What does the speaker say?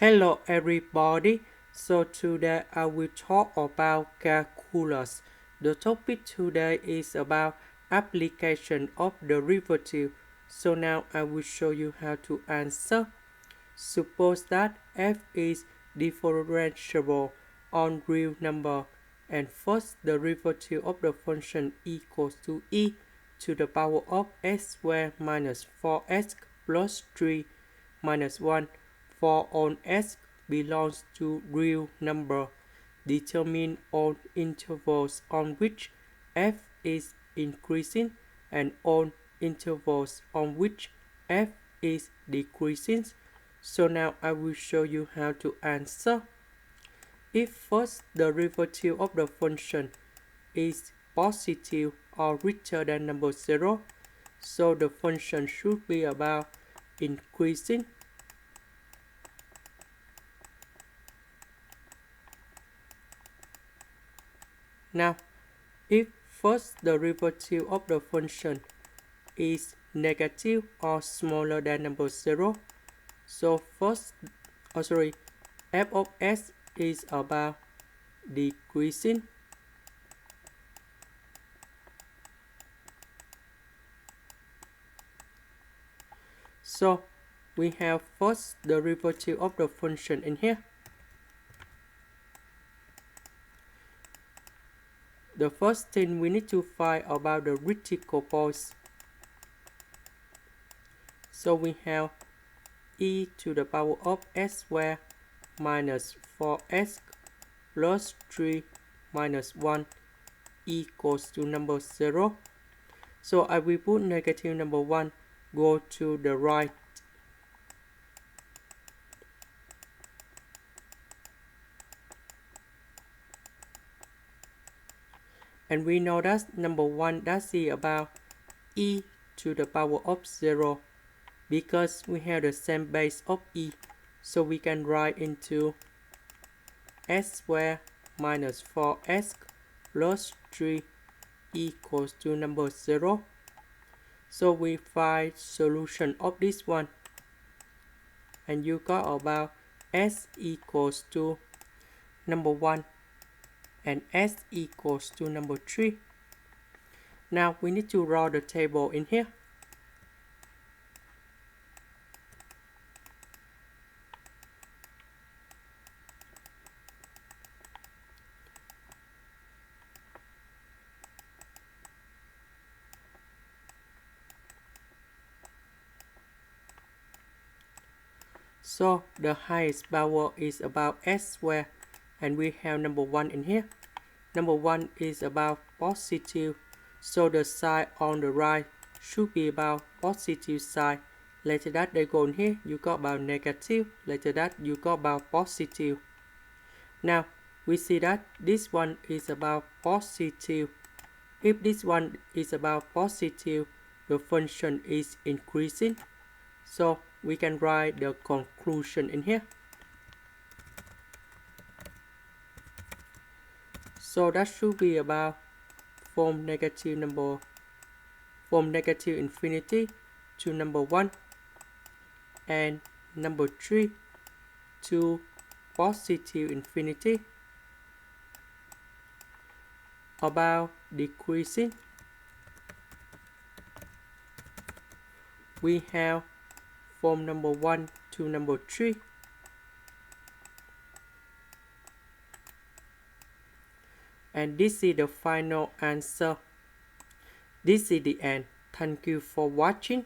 Hello everybody, so today I will talk about calculus. The topic today is about application of derivative. So now I will show you how to answer. Suppose that f is differentiable on real number and first derivative of the function equals to e to the power of s squared minus 4s plus 3 minus 1 for all s belongs to real number. Determine all intervals on which f is increasing and all intervals on which f is decreasing. So now I will show you how to answer. If first derivative of the function is positive or greater than number 0, so the function should be about increasing. Now, if first derivative of the function is negative or smaller than number 0, so f of s is about decreasing. So we have first derivative of the function in here. The first thing we need to find about the critical points. So we have e to the power of s squared minus 4s plus 3 minus 1 equals to number 0. So I will put negative number 1 go to the right. And we know that number 1 that's about e to the power of 0 because we have the same base of e. So we can write into s squared minus 4s plus 3 equals to number 0. So we find solution of this one. And you got about s equals to number 1 and s equals to number 3. Now we need to draw the table in here. So the highest power is about s squared and we have number 1 in here. Number 1 is about positive, so the sign on the right should be about positive side. Later that they go in here, you got about negative. Later that you got about positive. Now we see that this one is about positive. If this one is about positive, the function is increasing. So we can write the conclusion in here. So that should be about from negative infinity to number 1 and number 3 to positive infinity, about decreasing. We have from number 1 to number 3. And this is the final answer. This is the end. Thank you for watching.